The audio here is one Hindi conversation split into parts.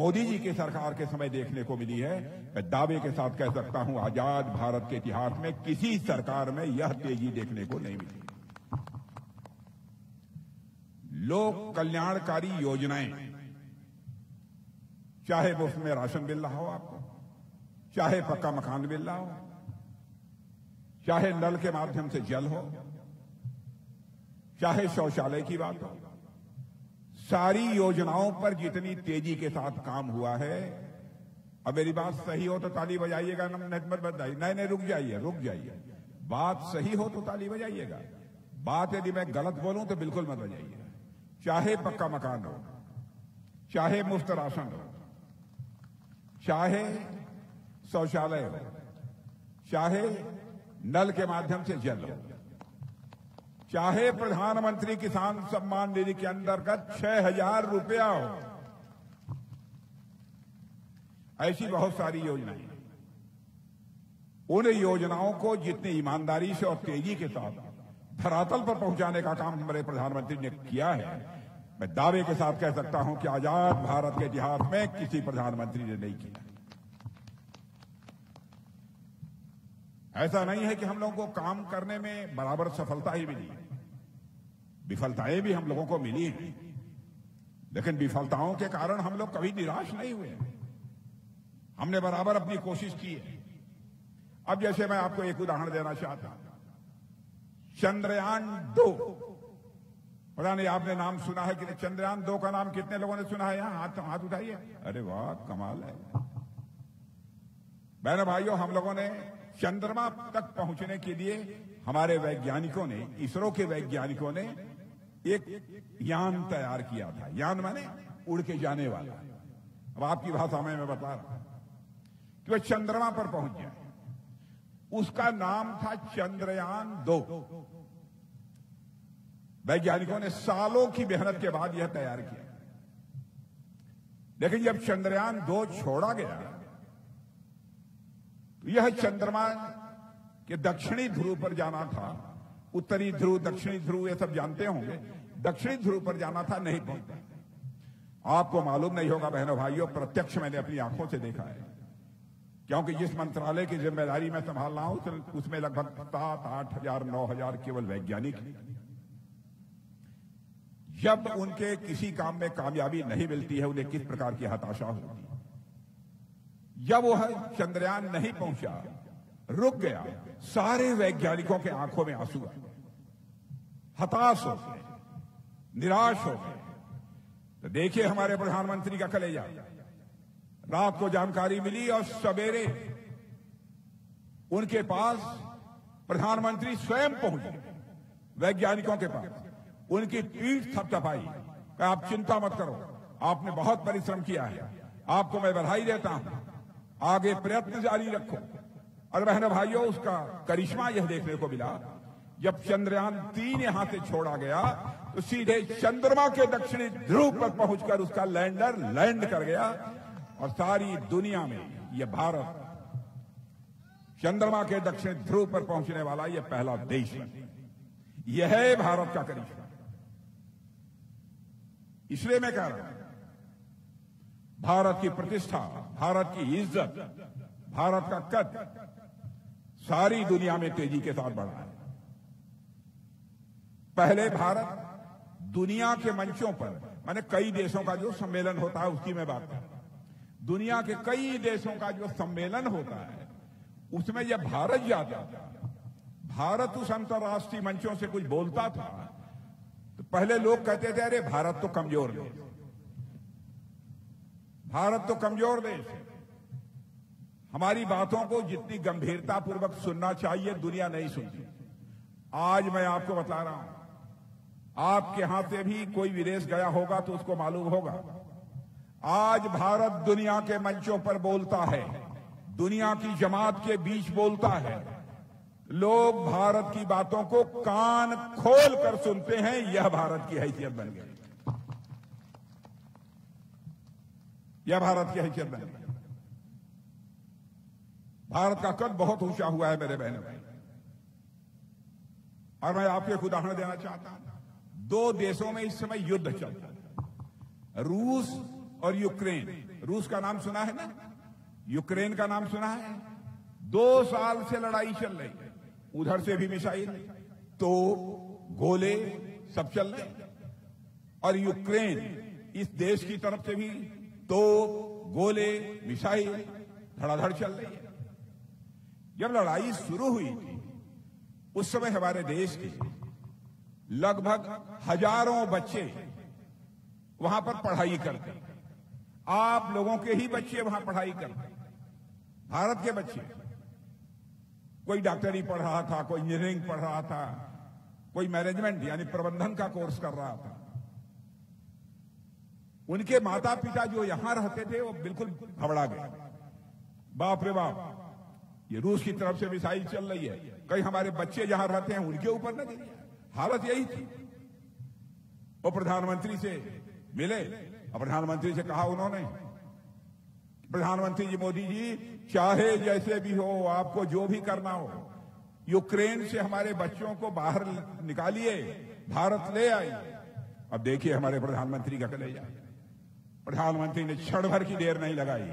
मोदी जी की सरकार के समय देखने को मिली है। मैं दावे के साथ कह सकता हूं आजाद भारत के इतिहास में किसी सरकार में यह तेजी देखने को नहीं मिली। लोक कल्याणकारी योजनाएं, चाहे वो उसमें राशन मिल रहा हो आपको, चाहे पक्का मकान मिल रहा हो, चाहे नल के माध्यम से जल हो, चाहे शौचालय की बात हो, सारी योजनाओं पर जितनी तेजी के साथ काम हुआ है। अब मेरी बात सही हो तो ताली बजाइएगा, मत बताइए, नहीं रुक जाइए। बात सही हो तो ताली बजाइएगा, बात यदि मैं गलत बोलूं तो बिल्कुल मत बजाइएगा। चाहे पक्का मकान हो, चाहे मुफ्त राशन हो, चाहे शौचालय हो, चाहे नल के माध्यम से जल हो, चाहे प्रधानमंत्री किसान सम्मान निधि के अंतर्गत 6,000 रुपया हो, ऐसी बहुत सारी योजनाएं। उन योजनाओं को जितनी ईमानदारी से और तेजी के साथ धरातल पर पहुंचाने का काम हमारे प्रधानमंत्री ने किया है, मैं दावे के साथ कह सकता हूं कि आजाद भारत के इतिहास में किसी प्रधानमंत्री ने नहीं किया। ऐसा नहीं है कि हम लोगों को काम करने में बराबर सफलता ही मिली, विफलताएं भी हम लोगों को मिली हैं, लेकिन विफलताओं के कारण हम लोग कभी निराश नहीं हुए। हमने बराबर अपनी कोशिश की है। अब जैसे मैं आपको एक उदाहरण देना चाहता हूं, चंद्रयान-2, पता नहीं आपने नाम सुना है कि चंद्रयान-2 का नाम कितने लोगों ने सुना है? यहां हाथ उठाइए। अरे वाह, कमाल है। बहनों भाइयों, हम लोगों ने चंद्रमा तक पहुंचने के लिए हमारे वैज्ञानिकों ने, इसरो के वैज्ञानिकों ने एक यान तैयार किया था। यान माने उड़ के जाने वाला। अब आपकी भाषा में मैं बता रहा हूं कि वह चंद्रमा पर पहुंच जाए। उसका नाम था चंद्रयान-2। वैज्ञानिकों ने सालों की मेहनत के बाद यह तैयार किया, लेकिन जब चंद्रयान-2 छोड़ा गया तो यह चंद्रमा के दक्षिणी ध्रुव पर जाना था। उत्तरी ध्रुव, दक्षिणी ध्रुव, ये सब जानते होंगे। दक्षिणी ध्रुव पर जाना था, नहीं पहुंचा। आपको मालूम नहीं होगा बहनों भाइयों, प्रत्यक्ष मैंने अपनी आंखों से देखा है, क्योंकि जिस मंत्रालय की जिम्मेदारी मैं संभाल रहा हूं उसमें लगभग 7-8 हजार 9 हजार केवल वैज्ञानिक हैं। जब उनके किसी काम में कामयाबी नहीं मिलती है, उन्हें किस प्रकार की हताशा होती है। जब वह चंद्रयान नहीं पहुंचा, रुक गया, सारे वैज्ञानिकों के आंखों में आंसू आए, हताश हो गए, निराश हो गए। तो देखिए हमारे प्रधानमंत्री का कलेजा। रात को जानकारी मिली और सवेरे उनके पास प्रधानमंत्री स्वयं पहुंचे, वैज्ञानिकों के पास, उनकी पीठ थपथपाई कि आप चिंता मत करो, आपने बहुत परिश्रम किया है, आपको मैं बधाई देता हूं, आगे प्रयत्न जारी रखो। और बहनों भाइयों, उसका करिश्मा यह देखने को मिला, जब चंद्रयान-3 यहां से छोड़ा गया तो सीधे चंद्रमा के दक्षिणी ध्रुव पर पहुंचकर उसका लैंडर लैंड कर गया। और सारी दुनिया में यह भारत चंद्रमा के दक्षिणी ध्रुव पर पहुंचने वाला यह पहला देश है। यह है भारत का करिश्मा। इसलिए मैं कह रहा हूं, भारत की प्रतिष्ठा, भारत की इज्जत, भारत का कद सारी दुनिया में तेजी के साथ बढ़ा है। पहले भारत दुनिया के मंचों पर, माने कई देशों का जो सम्मेलन होता है उसकी मैं बात कर रहा हूं, दुनिया के कई देशों का जो सम्मेलन होता है उसमें जब भारत जाता था, भारत उस अंतर्राष्ट्रीय मंचों से कुछ बोलता था तो पहले लोग कहते थे अरे भारत तो कमजोर देश, भारत तो कमजोर देश है, हमारी बातों को जितनी गंभीरतापूर्वक सुनना चाहिए दुनिया नहीं सुनती। आज मैं आपको बता रहा हूं, आपके यहां से भी कोई विदेश गया होगा तो उसको मालूम होगा, आज भारत दुनिया के मंचों पर बोलता है, दुनिया की जमात के बीच बोलता है, लोग भारत की बातों को कान खोल कर सुनते हैं। यह भारत की हैसियत बन गई, यह भारत की हैसियत बन गई। भारत का कद बहुत ऊंचा हुआ है मेरे बहनों भाई। और मैं आपको एक उदाहरण देना चाहता हूं। दो देशों में इस समय युद्ध चलता है, रूस और यूक्रेन। रूस का नाम सुना है ना, यूक्रेन का नाम सुना है। 2 साल से लड़ाई चल रही है, उधर से भी मिसाइल तो गोले सब चल रहे हैं, और यूक्रेन इस देश की तरफ से भी तो गोले मिसाइल धड़ाधड़ चल रही है। जब लड़ाई शुरू हुई थी उस समय हमारे देश के लगभग हजारों बच्चे वहां पर पढ़ाई करते, आप लोगों के ही बच्चे वहां पढ़ाई करते, भारत के बच्चे। कोई डॉक्टरी पढ़ रहा था, कोई इंजीनियरिंग पढ़ रहा था, कोई मैनेजमेंट यानी प्रबंधन का कोर्स कर रहा था। उनके माता पिता जो यहां रहते थे वो बिल्कुल घबरा गए, बाप रे बाप, ये रूस की तरफ से मिसाइल चल रही है, कहीं हमारे बच्चे जहां रहते हैं उनके ऊपर न गिरे। हालत यही थी। वो प्रधानमंत्री से मिले और प्रधानमंत्री से कहा उन्होंने, प्रधानमंत्री जी मोदी जी, चाहे जैसे भी हो, आपको जो भी करना हो, यूक्रेन से हमारे बच्चों को बाहर निकालिए, भारत ले आइए। अब देखिए हमारे प्रधानमंत्री का कलेजा। प्रधानमंत्री ने क्षण भर की देर नहीं लगाई,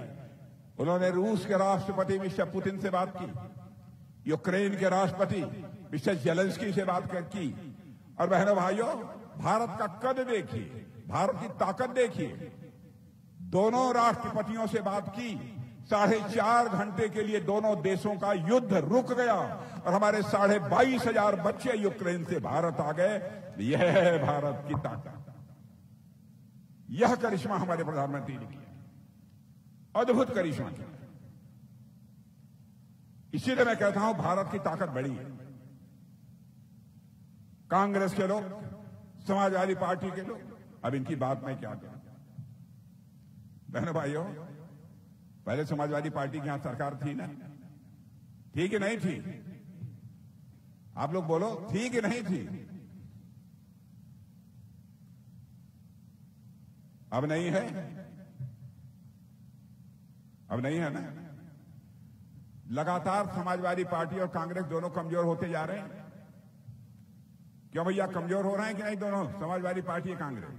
उन्होंने रूस के राष्ट्रपति मिस्टर पुतिन से बात की, यूक्रेन के राष्ट्रपति मिस्टर जेलेंस्की से बात की। और बहनों भाइयों, भारत का कद देखिए, भारत की ताकत देखिए। दोनों राष्ट्रपतियों से बात की, 4.5 घंटे के लिए दोनों देशों का युद्ध रुक गया और हमारे 22,500 बच्चे यूक्रेन से भारत आ गए। यह है भारत की ताकत। यह करिश्मा हमारे प्रधानमंत्री ने किया, अद्भुत करिश्मा किया। इसीलिए मैं कहता हूं भारत की ताकत बड़ी है। कांग्रेस के लोग, समाजवादी पार्टी के लोग, अब इनकी बात मैं क्या करूं। बहनों भाइयों, पहले समाजवादी पार्टी की यहां सरकार थी ना, थी कि नहीं थी? आप लोग बोलो, थी कि नहीं थी? अब नहीं है, अब नहीं है ना। लगातार समाजवादी पार्टी और कांग्रेस दोनों कमजोर होते जा रहे हैं। क्यों भैया, कमजोर हो रहे हैं कि नहीं? दोनों समाजवादी पार्टी और कांग्रेस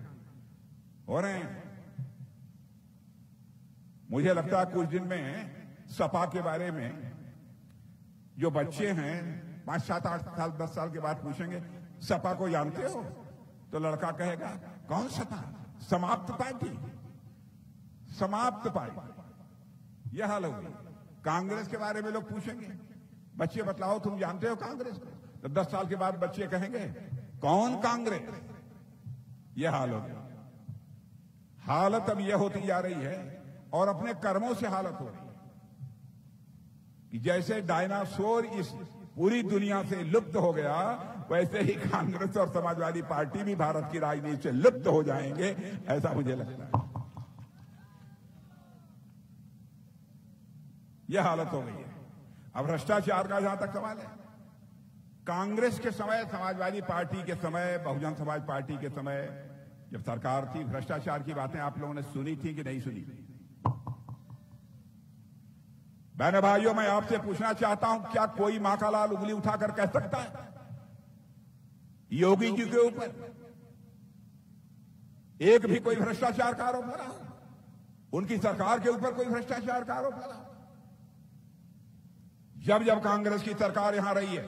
हो रहे हैं। मुझे लगता है कुछ दिन में सपा के बारे में जो बच्चे हैं 5, 7, 8 साल 10 साल के बाद पूछेंगे, सपा को जानते हो? तो लड़का कहेगा, कौन सपा? समाप्त पार्टी, समाप्त पार्टी। यह हाल होगी। कांग्रेस के बारे में लोग पूछेंगे, बच्चे बतलाओ तुम जानते हो कांग्रेस को? तो 10 साल के बाद बच्चे कहेंगे, कौन कांग्रेस? यह हाल होगा। हालत अब यह होती जा रही है और अपने कर्मों से हालत हो रही है कि जैसे डायनासोर इस पूरी दुनिया से लुप्त हो गया, वैसे ही कांग्रेस और समाजवादी पार्टी भी भारत की राजनीति से लुप्त हो जाएंगे, ऐसा मुझे लगता है। यह हालत हो गई है। अब भ्रष्टाचार का जहां तक सवाल है, कांग्रेस के समय, समाजवादी पार्टी के समय, बहुजन समाज पार्टी के समय जब सरकार थी, भ्रष्टाचार की बातें आप लोगों ने सुनी थी कि नहीं सुनी? बहनों भाइयों, मैं आपसे पूछना चाहता हूं, क्या कोई मां का लाल उंगली उठाकर कह सकता है योगी जी के ऊपर एक भी कोई भ्रष्टाचार का आरोप लगा, उनकी सरकार के ऊपर कोई भ्रष्टाचार का आरोप लगा? जब जब कांग्रेस की सरकार यहां रही है,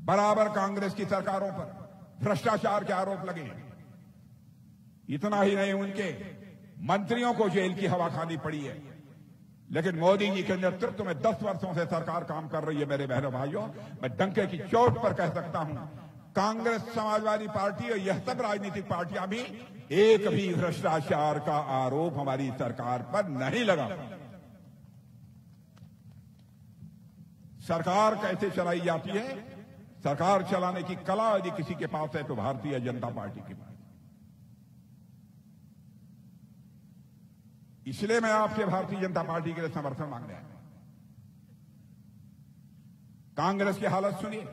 बराबर कांग्रेस की सरकारों पर भ्रष्टाचार के आरोप लगे हैं। इतना ही नहीं, उनके मंत्रियों को जेल की हवा खानी पड़ी है। लेकिन मोदी जी के नेतृत्व में 10 वर्षों से सरकार काम कर रही है। मेरे बहनों भाइयों, मैं डंके की चोट पर कह सकता हूं, कांग्रेस, समाजवादी पार्टी और यह सब राजनीतिक पार्टियां भी एक भी भ्रष्टाचार का आरोप हमारी सरकार पर नहीं लगा। सरकार कैसे चलाई जाती है, सरकार चलाने की कला यदि किसी के पास है तो भारतीय जनता पार्टी के पास। इसलिए मैं आपसे भारतीय जनता पार्टी के लिए समर्थन मांगने आया। कांग्रेस की हालत सुनिए,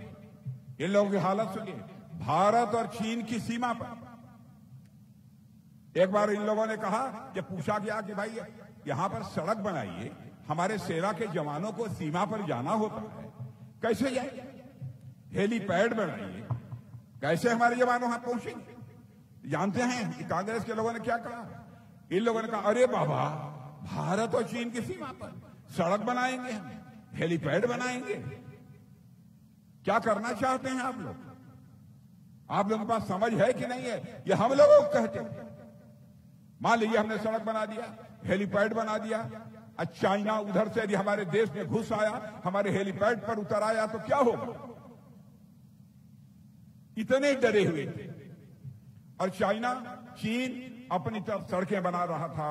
इन लोगों की हालत सुनिए। भारत और चीन की सीमा पर एक बार इन लोगों ने कहा कि पूछा गया कि भाई यहां पर सड़क बनाइए, हमारे सेना के जवानों को सीमा पर जाना होता है, कैसे जाए? हेलीपैड बनाइए, कैसे हमारे जवान वहां पहुंचेंगे? जानते हैं कि कांग्रेस के लोगों ने क्या कहा? इन लोगों ने कहा अरे बाबा, भारत और चीन की सीमा पर सड़क बनाएंगे, हम हेलीपैड बनाएंगे। क्या करना चाहते हैं आप लोग? आप लोगों के पास समझ है कि नहीं है? ये हम लोगों को कहते हैं। मान लीजिए हमने सड़क बना दिया, हेलीपैड बना दिया, चाइना उधर से यदि हमारे देश में घुस आया, हमारे हेलीपैड पर उतर आया तो क्या होगा? इतने डरे हुए थे। और चाइना, चीन अपनी तरफ सड़कें बना रहा था,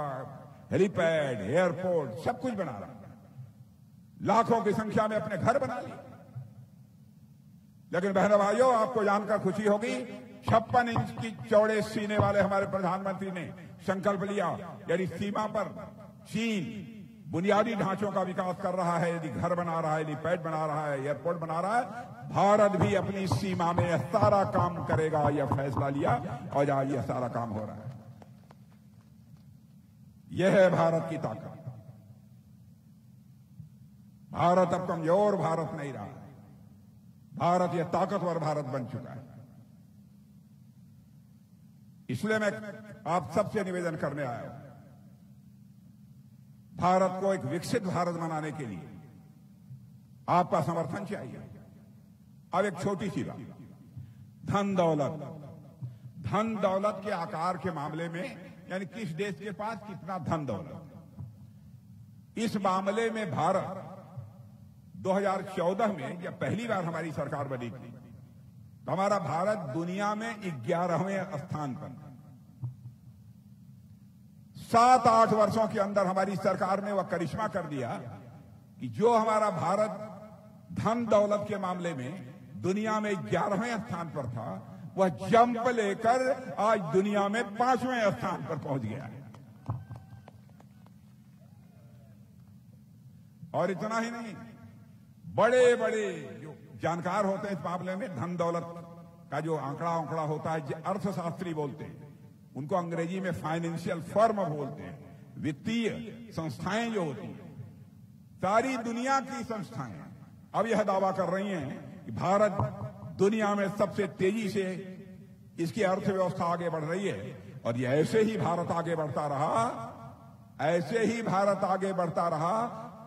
हेलीपैड, एयरपोर्ट, सब कुछ बना रहा था, लाखों की संख्या में अपने घर बना लिए। लेकिन बहनों भाइयों, आपको जानकर खुशी होगी, 56 इंच की चौड़े सीने वाले हमारे प्रधानमंत्री ने संकल्प लिया, यदि सीमा पर चीन बुनियादी ढांचों का विकास कर रहा है, यदि घर बना रहा है, हेलीपैड बना रहा है, एयरपोर्ट बना रहा है, भारत भी अपनी सीमा में यह सारा काम करेगा। यह फैसला लिया और आज यह सारा काम हो रहा है। यह है भारत की ताकत। भारत अब कमजोर भारत नहीं रहा है, भारत यह ताकतवर भारत बन चुका है। इसलिए मैं आप सबसे निवेदन करने आया हूं, भारत को एक विकसित भारत बनाने के लिए आपका समर्थन चाहिए। अब एक छोटी सी बात, धन दौलत के आकार के मामले में, यानी किस देश के पास कितना धन दौलत, इस मामले में भारत 2014 में जब पहली बार हमारी सरकार बनी थी तो हमारा भारत दुनिया में 11वें स्थान पर। 7-8 वर्षों के अंदर हमारी सरकार ने वह करिश्मा कर दिया कि जो हमारा भारत धन दौलत के मामले में दुनिया में 11वें स्थान पर था, वह जंप लेकर आज दुनिया में 5वें स्थान पर पहुंच गया है। और इतना ही नहीं, बड़े बड़े जो जानकार होते हैं इस मामले में, धन दौलत का जो आंकड़ा होता है, अर्थशास्त्री बोलते हैं, उनको अंग्रेजी में फाइनेंशियल फर्म बोलते हैं, वित्तीय संस्थाएं जो होती हैं, सारी दुनिया की संस्थाएं अब यह दावा कर रही हैं कि भारत दुनिया में सबसे तेजी से इसकी अर्थव्यवस्था आगे बढ़ रही है। और ये ऐसे ही भारत आगे बढ़ता रहा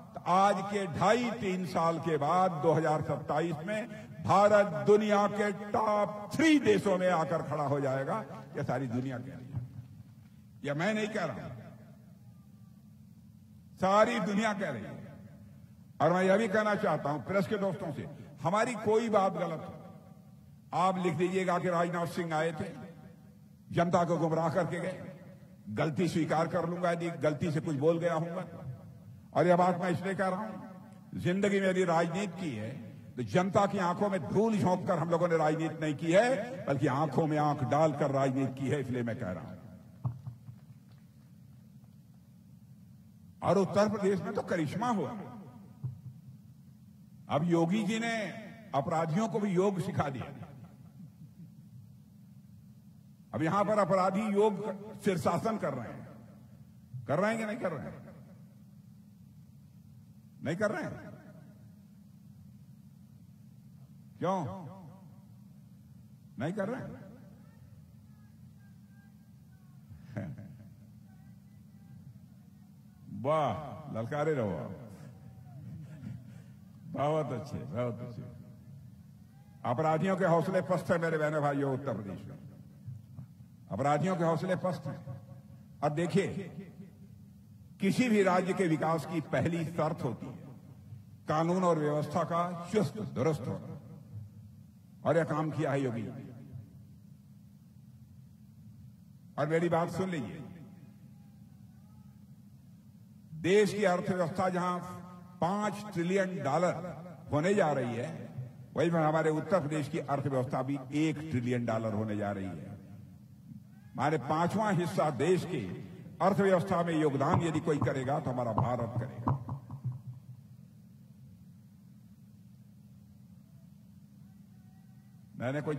तो आज के 2.5-3 साल के बाद 2027 में भारत दुनिया के टॉप 3 देशों में आकर खड़ा हो जाएगा। यह सारी दुनिया कह रही है, यह मैं नहीं कह रहा, सारी दुनिया कह रही है। और मैं यह भी कहना चाहता हूं प्रेस के दोस्तों से, हमारी कोई बात गलत हो, आप लिख दीजिएगा कि राजनाथ सिंह आए थे, जनता को गुमराह करके गए, गलती स्वीकार कर लूंगा यदि गलती से कुछ बोल गया हूंगा। और यह बात मैं इसलिए कह रहा हूं, जिंदगी में यदि राजनीति की है तो जनता की आंखों में धूल झोंक कर हम लोगों ने राजनीति नहीं की है, बल्कि आंखों में आंख डालकर राजनीति की है, इसलिए मैं कह रहा हूं। और उत्तर प्रदेश में तो करिश्मा हुआ। अब योगी जी ने अपराधियों को भी योग सिखा दिया। अब यहां पर अपराधी योग शीर्षासन कर रहे हैं कि नहीं कर रहे हैं? नहीं कर रहे हैं, क्यों नहीं कर रहे हैं? वाह, ललकारे रहो, बहुत अच्छे, बहुत अच्छे। अपराधियों के हौसले पस्त है मेरे बहनों भाइयों, उत्तर प्रदेश में अपराधियों के हौसले पस्त हैं। और देखिए, किसी भी राज्य के विकास की पहली शर्त होती है कानून और व्यवस्था का चुस्त दुरुस्त होना, और यह काम किया है योगी। और मेरी बात सुन लीजिए, देश की अर्थव्यवस्था जहां $5 ट्रिलियन होने जा रही है, वहीं पर हमारे उत्तर प्रदेश की अर्थव्यवस्था भी $1 ट्रिलियन होने जा रही है। हमारे 5वां हिस्सा देश की अर्थव्यवस्था में योगदान यदि कोई करेगा तो हमारा भारत करेगा। मैंने कोई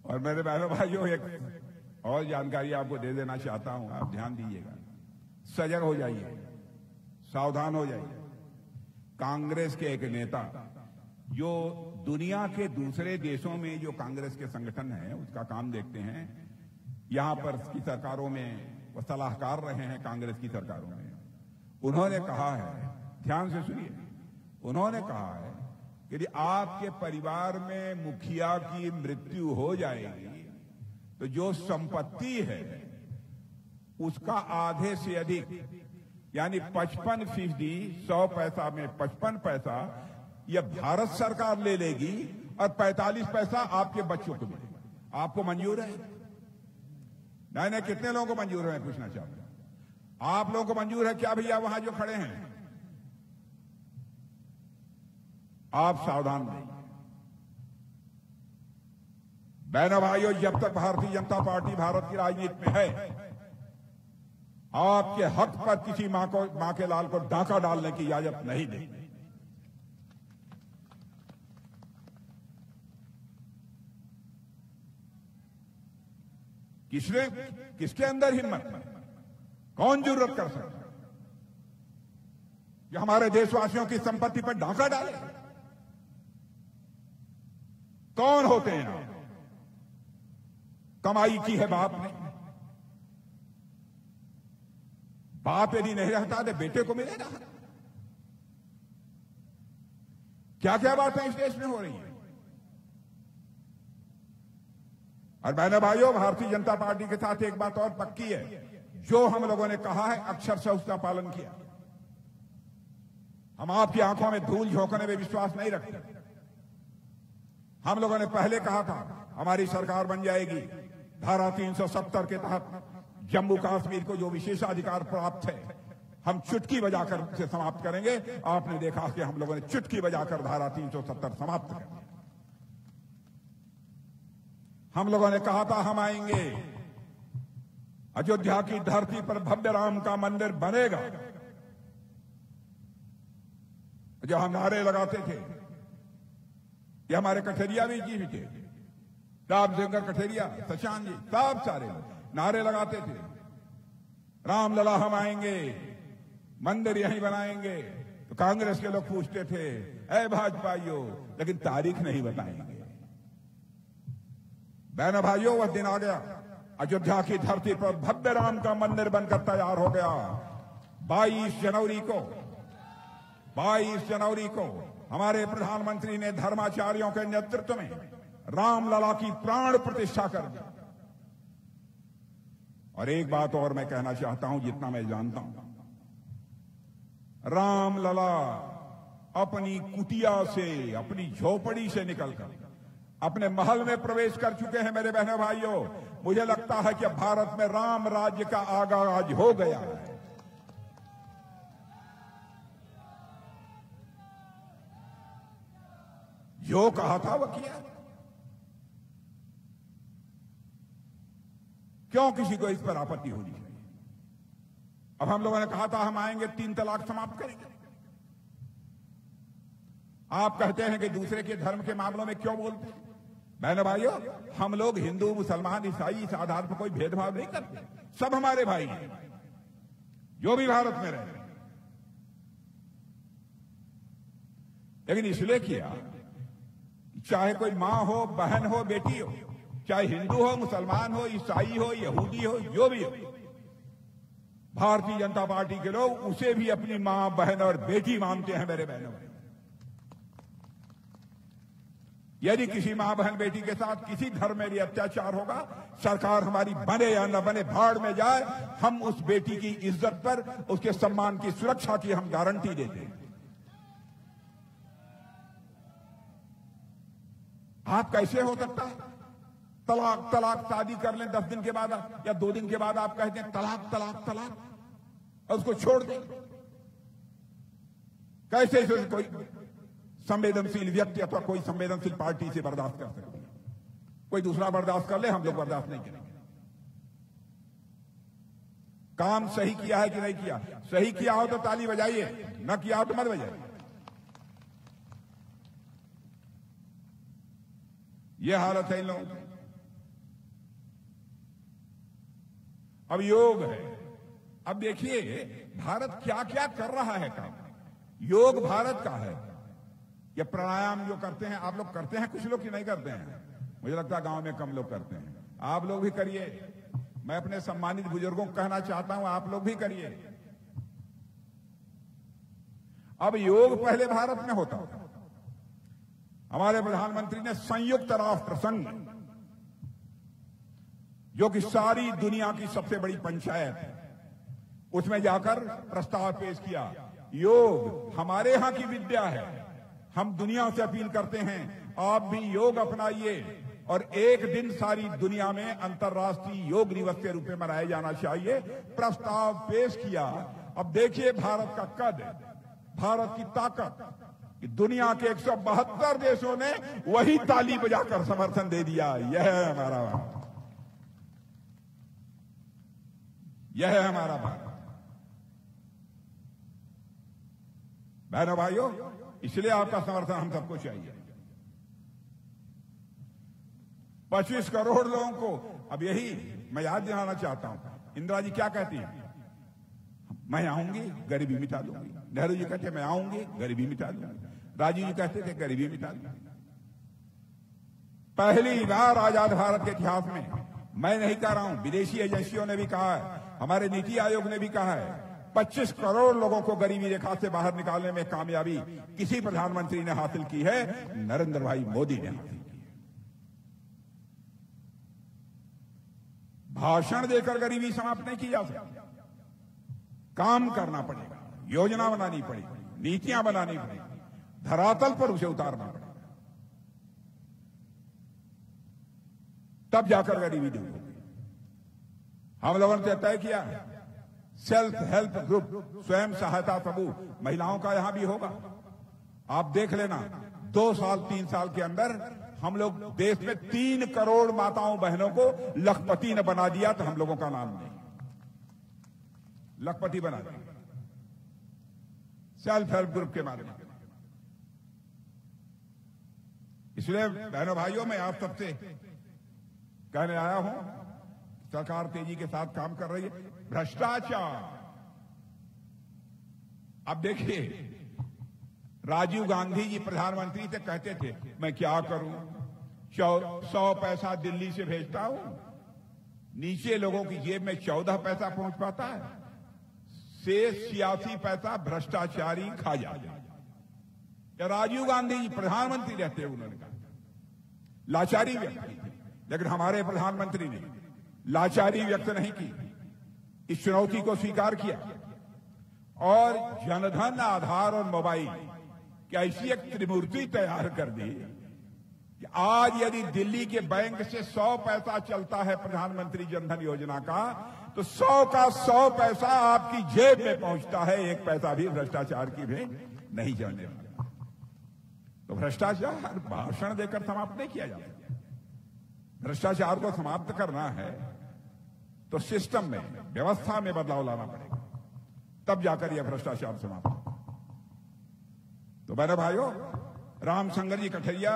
और मेरे बहनों भाइयों, एक और जानकारी आपको दे देना चाहता हूं, आप ध्यान दीजिएगा, सजग हो जाइए, सावधान हो जाइए। कांग्रेस के एक नेता जो दुनिया के दूसरे देशों में जो कांग्रेस के संगठन है उसका काम देखते हैं, यहां पर की सरकारों में वो सलाहकार रहे हैं कांग्रेस की सरकारों में, उन्होंने कहा है, ध्यान से सुनिए, उन्होंने कहा है कि यदि आपके परिवार में मुखिया की मृत्यु हो जाएगी तो जो संपत्ति है उसका आधे से अधिक यानी 55%, 100 पैसा में 55 पैसा यह भारत सरकार ले लेगी और 45 पैसा आपके बच्चों को मिलेगा। आपको मंजूर है? नहीं, कितने लोगों को मंजूर है मैं पूछना चाहता हूं। आप लोगों को मंजूर है क्या भैया वहां जो खड़े हैं? आप सावधान रहिए बहनों भाइयों, जब तक भारतीय जनता पार्टी भारत की राजनीति में है, आपके हक पर किसी मां के लाल को डाका डालने की इजाजत नहीं देगी। किसके अंदर हिम्मत, कौन जुर्रत कर सकता है कि हमारे देशवासियों की संपत्ति पर डाका डाले? कौन होते हैं आप? कमाई की है बाप ने, बाप यदि नहीं रहता तो बेटे को मिलेगा। क्या क्या बातें इस देश में हो रही हैं। और बहनों भाइयों, भारतीय जनता पार्टी के साथ एक बात और पक्की है, जो हम लोगों ने कहा है अक्षरशः उसका पालन किया। हम आपकी आंखों में धूल झोंकने में विश्वास नहीं रखते। हम लोगों ने पहले कहा था हमारी सरकार बन जाएगी, धारा 370 के तहत जम्मू कश्मीर को जो विशेषाधिकार प्राप्त है हम चुटकी बजाकर उसे समाप्त करेंगे। आपने देखा कि हम लोगों ने चुटकी बजाकर धारा 370 समाप्त कर दिया। हम लोगों ने कहा था हम आएंगे, अयोध्या की धरती पर भव्य राम का मंदिर बनेगा। जो हम नारे लगाते थे, ये हमारे कठेरिया भी जी थे, राम शंकर कठेरिया, शशांक जी, सब सारे नारे लगाते थे, रामलला हम आएंगे, मंदिर यहीं बनाएंगे। तो कांग्रेस के लोग पूछते थे, ऐ भाजपाइयों, लेकिन तारीख नहीं बताएंगे। बहनों भाइयों, वह दिन आ गया, अयोध्या की धरती पर भव्य राम का मंदिर बनकर तैयार हो गया। 22 जनवरी को हमारे प्रधानमंत्री ने धर्माचार्यों के नेतृत्व में रामलला की प्राण प्रतिष्ठा कर दी। और एक बात और मैं कहना चाहता हूं, जितना मैं जानता हूं, रामलला अपनी कुटिया से, अपनी झोपड़ी से निकलकर अपने महल में प्रवेश कर चुके हैं। मेरे बहनों भाइयों, मुझे लगता है कि भारत में राम राज्य का आगाज हो गया है। जो कहा था वो किया। क्यों किसी को इस पर आपत्ति होनी चाहिए? अब हम लोगों ने कहा था हम आएंगे, 3 तलाक समाप्त करेंगे। आप कहते हैं कि दूसरे के धर्म के मामलों में क्यों बोलते हैं? बहनों भाइयों, हम लोग हिंदू, मुसलमान, ईसाई इस आधार पर कोई भेदभाव नहीं करते। सब हमारे भाई हैं, जो भी भारत में रहे। लेकिन इसलिए किया, चाहे कोई मां हो, बहन हो, बेटी हो, चाहे हिंदू हो, मुसलमान हो, ईसाई हो, यहूदी हो, जो भी हो, भारतीय जनता पार्टी के लोग उसे भी अपनी मां, बहन और बेटी मानते हैं। मेरे बहनों, यदि किसी मां, बहन, बेटी के साथ किसी धर्म में भी अत्याचार होगा, सरकार हमारी बने या न बने, भाड़ में जाए, हम उस बेटी की इज्जत पर, उसके सम्मान की सुरक्षा की हम गारंटी देते हैं। आप कैसे हो सकता है तलाक तलाक, शादी कर लें 10 दिन के बाद या 2 दिन के बाद आप कहते हैं तलाक तलाक तलाक, और उसको छोड़ दें? कैसे कोई संवेदनशील व्यक्ति अथवा कोई संवेदनशील पार्टी से बर्दाश्त कर सकते हैं? कोई दूसरा बर्दाश्त कर ले, हम लोग बर्दाश्त नहीं करेंगे। काम सही किया है कि नहीं किया? सही किया हो तो ताली बजाइए, न किया हो तो मत बजाइए। यह हालत है इन लोगों की। अब योग है। अब देखिए भारत क्या क्या कर रहा है काम। योग भारत का है, ये प्राणायाम जो करते हैं आप लोग करते हैं, कुछ लोग कि नहीं करते हैं? मुझे लगता है गांव में कम लोग करते हैं। आप लोग भी करिए। मैं अपने सम्मानित बुजुर्गों को कहना चाहता हूं, आप लोग भी करिए। अब योग पहले भारत में होता था। हमारे प्रधानमंत्री ने संयुक्त राष्ट्र संघ, जो कि सारी दुनिया की सबसे बड़ी पंचायत है, उसमें जाकर प्रस्ताव पेश किया। योग हमारे यहां की विद्या है। हम दुनिया से अपील करते हैं आप भी योग अपनाइए और एक दिन सारी दुनिया में अंतर्राष्ट्रीय योग दिवस के रूप में मनाया जाना चाहिए। प्रस्ताव पेश किया। अब देखिए भारत का कद, भारत की ताकत, कि दुनिया के 172 देशों ने वही ताली बजाकर समर्थन दे दिया। यह है हमारा भारत, यह है हमारा भारत। बहनों भाइयों, इसलिए आपका समर्थन हम सबको चाहिए। 25 करोड़ लोगों को, अब यही मैं याद दिलाना चाहता हूं। इंदिरा जी क्या कहती हैं? मैं आऊंगी गरीबी मिटा दूंगी। नेहरू जी कहते मैं आऊंगी गरीबी मिटा दूंगी। राजीव जी कहते थे गरीबी मिटा दूंगी। पहली बार आजाद भारत के इतिहास में, मैं नहीं कह रहा हूं, विदेशी एजेंसियों ने भी कहा है, हमारे नीति आयोग ने भी कहा है, 25 करोड़ लोगों को गरीबी रेखा से बाहर निकालने में कामयाबी किसी प्रधानमंत्री ने हासिल की है, नरेंद्र भाई मोदी ने हासिल की है। भाषण देकर गरीबी समाप्त नहीं की जा सकती। काम करना पड़ेगा, योजना बनानी पड़ेगी, नीतियां बनानी पड़ेगी, धरातल पर उसे उतारना पड़ेगा, तब जाकर गरीबी दूर होगी। हम लोगों ने तय किया सेल्फ हेल्प ग्रुप, स्वयं सहायता समूह, महिलाओं का यहां भी होगा। आप देख लेना 2 साल 3 साल के अंदर हम लोग देश में 3 करोड़ माताओं बहनों को लखपति ने बना दिया। तो हम लोगों का नाम नहीं, लखपति बना दिया सेल्फ हेल्प ग्रुप के माध्यम से। इसलिए बहनों भाइयों, मैं आप सबसे कहने आया हूं, सरकार तेजी के साथ काम कर रही है। भ्रष्टाचार, अब देखिए राजीव गांधी जी प्रधानमंत्री से कहते थे मैं क्या करूं, 100 पैसा दिल्ली से भेजता हूं, नीचे लोगों की जेब में 14 पैसा पहुंच पाता है, से 86 पैसा भ्रष्टाचारी खा जाता है। राजीव गांधी जी प्रधानमंत्री रहते हुए उन्होंने कहा, लाचारी व्यक्त की, लेकिन हमारे प्रधानमंत्री ने लाचारी व्यक्त नहीं की, इस चुनौती को स्वीकार किया और जनधन, आधार और मोबाइल की ऐसी एक त्रिमूर्ति तैयार कर दी कि आज यदि दिल्ली के बैंक से 100 पैसा चलता है प्रधानमंत्री जनधन योजना का, तो 100 का 100 पैसा आपकी जेब में पहुंचता है। 1 पैसा भी भ्रष्टाचार की भी नहीं जाने वाला। तो भ्रष्टाचार भाषण देकर समाप्त नहीं किया जाता। भ्रष्टाचार को समाप्त करना है तो सिस्टम में, व्यवस्था में बदलाव लाना पड़ेगा, तब जाकर यह भ्रष्टाचार समाप्त होगा। तो बहनों भाइयों, रामशंकर जी कठरिया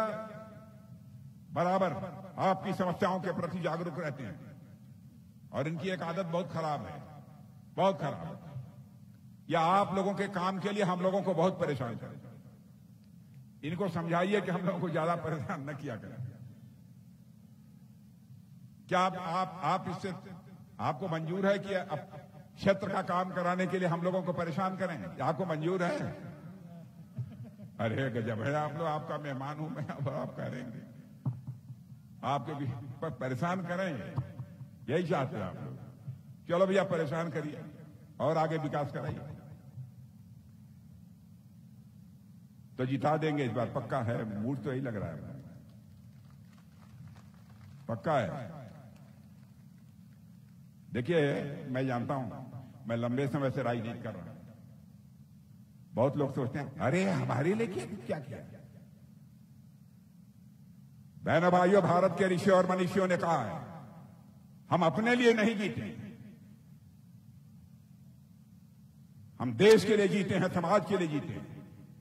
बराबर आपकी समस्याओं के प्रति जागरूक रहते हैं और इनकी एक आदत बहुत खराब है, बहुत खराब। या आप लोगों के काम के लिए हम लोगों को बहुत परेशान करें। इनको समझाइए कि हम लोगों को ज्यादा परेशान न किया करें। क्या आप इससे, आपको मंजूर है कि क्षेत्र का काम कराने के लिए हम लोगों को परेशान करें? आपको मंजूर है? अरे गजब है आप लोग, आपका मेहमान हूं मैं, अब आप करेंगे आपके भी परेशान करें, यही चाहते हैं आप लोग। चलो भैया परेशान करिए और आगे विकास कराइए, तो जिता देंगे इस बार, पक्का है। मूड तो यही लग रहा है, पक्का है। देखिए मैं जानता हूं, मैं लंबे समय से राजनीति कर रहा हूं। बहुत लोग सोचते हैं अरे हमारे लिए क्या किया। बहनों भाइयों, भारत के ऋषि और मनीषियों ने कहा है हम अपने लिए नहीं जीते, हम देश के लिए जीते हैं, समाज के लिए जीते हैं,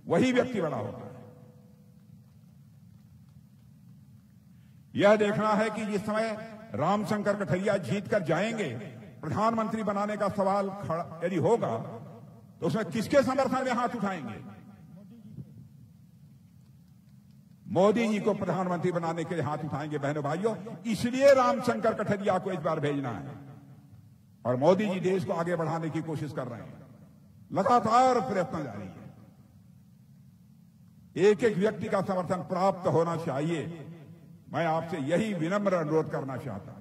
वही व्यक्ति बड़ा होता है। यह देखना है कि जिस समय रामशंकर कठरिया जीत कर जाएंगे, प्रधानमंत्री बनाने का सवाल यदि होगा तो उसमें किसके समर्थन में हाथ उठाएंगे? मोदी जी को प्रधानमंत्री बनाने के लिए हाथ उठाएंगे बहनों भाइयों। इसलिए रामशंकर कठरिया को इस बार भेजना है और मोदी जी देश को आगे बढ़ाने की कोशिश कर रहे हैं। लगातार प्रयत्न जारी है। एक एक व्यक्ति का समर्थन प्राप्त होना चाहिए। मैं आपसे यही विनम्र अनुरोध करना चाहता हूं।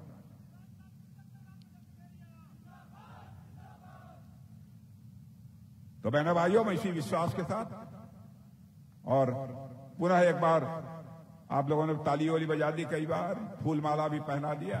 तो बहनों भाइयों, मैं इसी विश्वास के साथ और पुनः एक बार आप लोगों ने ताली वाली बजा दी, कई बार फूलमाला भी पहना दिया।